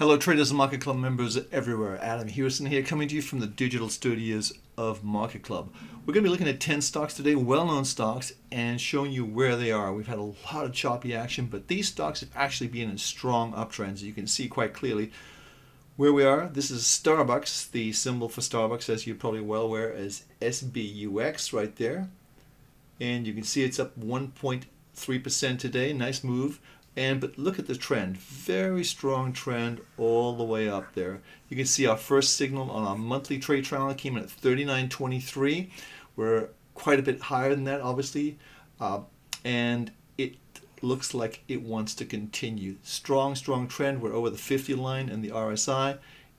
Hello traders and Market Club members everywhere. Adam Hewson here, coming to you from the digital studios of Market Club. We're going to be looking at 10 stocks today, well-known stocks, and showing you where they are. We've had a lot of choppy action, but these stocks have actually been in strong uptrends. You can see quite clearly where we are. This is Starbucks. The symbol for Starbucks, as you're probably well aware, is SBUX right there. And you can see it's up 1.3% today. Nice move. But look at the trend, very strong trend all the way up there. You can see our first signal on our monthly trade triangle came in at 39.23. We're quite a bit higher than that, obviously, and it looks like it wants to continue. Strong trend. We're over the 50 line and the RSI,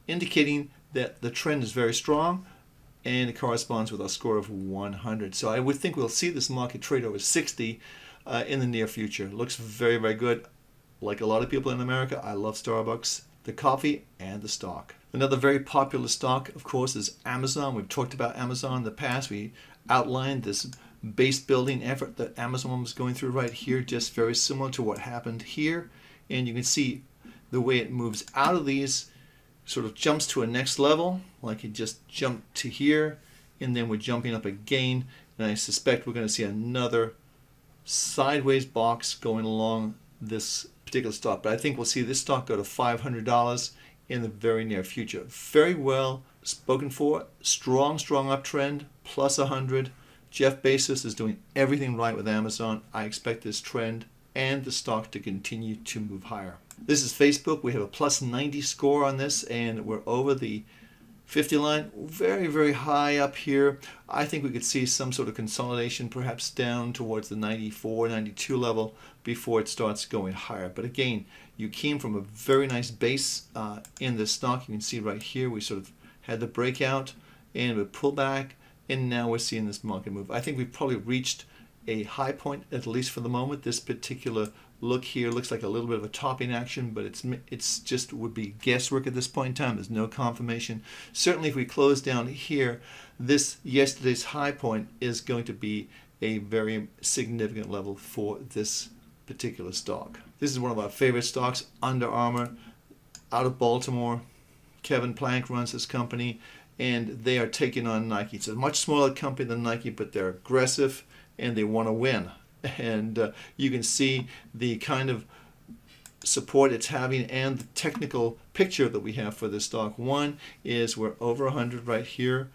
indicating that the trend is very strong, and it corresponds with our score of 100. So I would think we'll see this market trade over 60 in the near future. Looks very good. Like a lot of people in America, I love Starbucks, the coffee, and the stock. Another very popular stock, of course, is Amazon. We've talked about Amazon in the past. We outlined this base building effort that Amazon was going through right here, just very similar to what happened here. And you can see the way it moves out of these, sort of jumps to a next level, like it just jumped to here, and then we're jumping up again. And I suspect we're going to see another sideways box going along this particular stock, but I think we'll see this stock go to $500 in the very near future. Very well spoken for, strong uptrend, plus 100. Jeff Bezos is doing everything right with Amazon. I expect this trend and the stock to continue to move higher. This is Facebook. We have a plus 90 score on this, and we're over the 50 line, very high up here. I think we could see some sort of consolidation, perhaps down towards the 94, 92 level before it starts going higher. But again, you came from a very nice base in this stock. You can see right here we sort of had the breakout and we pulled back, and now we're seeing this market move. I think we've probably reached a high point, at least for the moment. This particular look here looks like a little bit of a topping action, but it's just would be guesswork at this point in time. There's no confirmation. Certainly if we close down here, this yesterday's high point is going to be a very significant level for this particular stock. This is one of our favorite stocks, Under Armour, out of Baltimore. Kevin Plank runs this company, and they are taking on Nike. It's a much smaller company than Nike, but they're aggressive and they want to win. And you can see the kind of support it's having and the technical picture that we have for this stock. One is we're over 100 right here,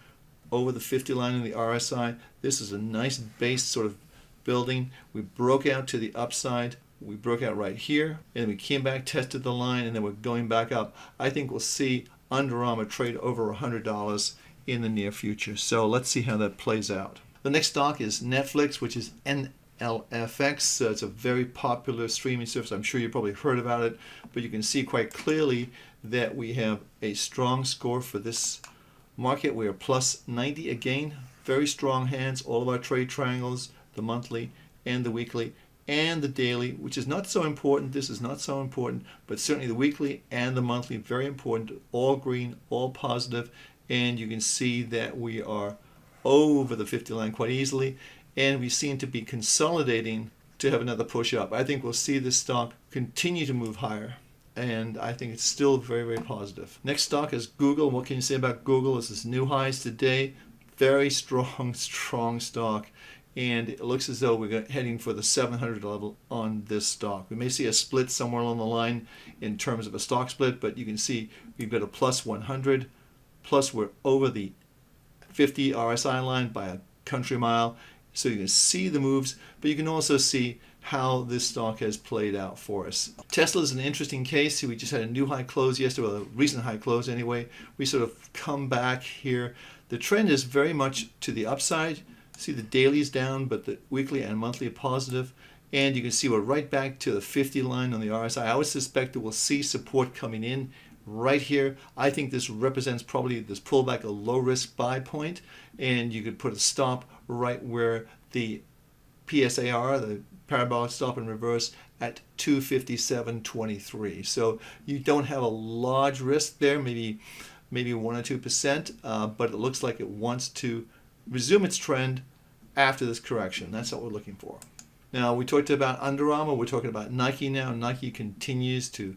over the 50 line in the RSI. This is a nice base sort of building. We broke out to the upside. We broke out right here, and we came back, tested the line, and then we're going back up. I think we'll see Under Armour trade over $100 in the near future. So let's see how that plays out. The next stock is Netflix, which is NLFX. It's a very popular streaming service. I'm sure you probably heard about it, but you can see quite clearly that we have a strong score for this market. We are plus 90 again. Very strong hands. All of our trade triangles, the monthly and the weekly and the daily, which is not so important. This is not so important, but certainly the weekly and the monthly, very important. All green, all positive, and you can see that we are over the 50 line quite easily, and we seem to be consolidating to have another push up. I think we'll see this stock continue to move higher, and I think it's still very positive. Next stock is Google. What can you say about Google? This is new highs today. Very strong stock, and it looks as though we're heading for the 700 level on this stock. We may see a split somewhere along the line in terms of a stock split, but you can see we've got a plus 100, plus we're over the 50 RSI line by a country mile. So you can see the moves, but you can also see how this stock has played out for us. Tesla is an interesting case. We just had a new high close yesterday, well, a recent high close anyway. We sort of come back here. The trend is very much to the upside. See the daily is down, but the weekly and monthly are positive. And you can see we're right back to the 50 line on the RSI. I would suspect that we'll see support coming in right here. I think this represents probably this pullback, a low risk buy point, and you could put a stop right where the PSAR, the parabolic stop and reverse, at 257.23. So you don't have a large risk there, maybe 1 or 2%, but it looks like it wants to resume its trend after this correction. That's what we're looking for. Now, we talked about Under Armour. We're talking about Nike now. Nike continues to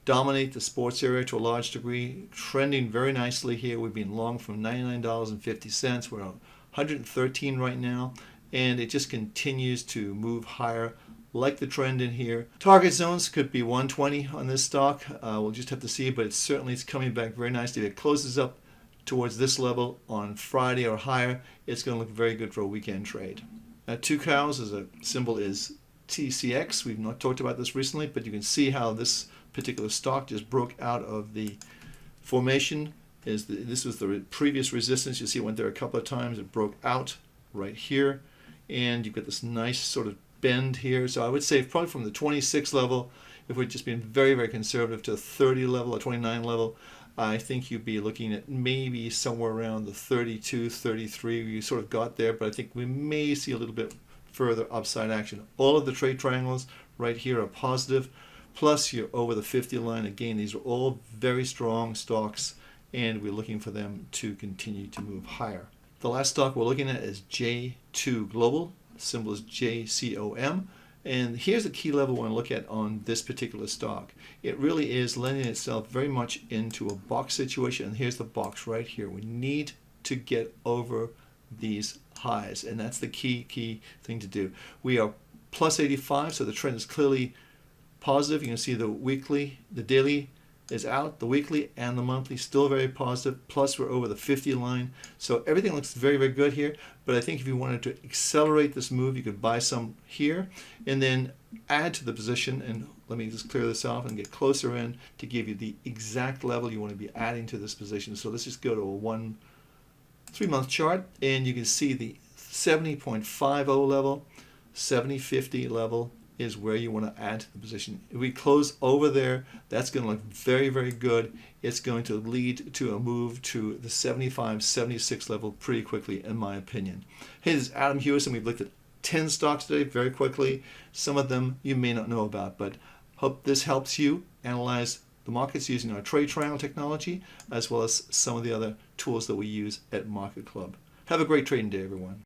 dominate the sports area to a large degree, trending very nicely here. We've been long from $99.50. We're on 113 right now, and it just continues to move higher, like the trend in here. Target zones could be 120 on this stock. We'll just have to see, but it's coming back very nicely. If it closes up towards this level on Friday or higher, it's going to look very good for a weekend trade. Now, two cows as a symbol is TCX. We've not talked about this recently, but you can see how this particular stock just broke out of the formation. This was the previous resistance. You see it went there a couple of times. It broke out right here, and you've got this nice sort of bend here. So I would say probably from the 26 level, if we're just being very, very conservative, to the 30 level or 29 level, I think you'd be looking at maybe somewhere around the 32, 33. You sort of got there, but I think we may see a little bit further upside action. All of the trade triangles right here are positive, plus you're over the 50 line. Again, these are all very strong stocks, and we're looking for them to continue to move higher. The last stock we're looking at is J2 Global. The symbol is JCOM. And here's a key level we want to look at on this particular stock. It really is lending itself very much into a box situation. And here's the box right here. We need to get over these highs, and that's the key thing to do. We are plus 85, so the trend is clearly positive. You can see the weekly, the daily is out, the weekly and the monthly still very positive, plus we're over the 50 line. So everything looks very, very good here, but I think if you wanted to accelerate this move, you could buy some here and then add to the position. And let me just clear this off and get closer in to give you the exact level you want to be adding to this position. So let's just go to a 3-month chart, and you can see the 70.50 level, 70.50 level is where you want to add to the position. If we close over there, that's going to look very, very good. It's going to lead to a move to the 75, 76 level pretty quickly, in my opinion. Hey, this is Adam Hewison. We've looked at 10 stocks today very quickly. Some of them you may not know about, but hope this helps you analyze the markets using our trade triangle technology, as well as some of the other tools that we use at Market Club. Have a great trading day, everyone.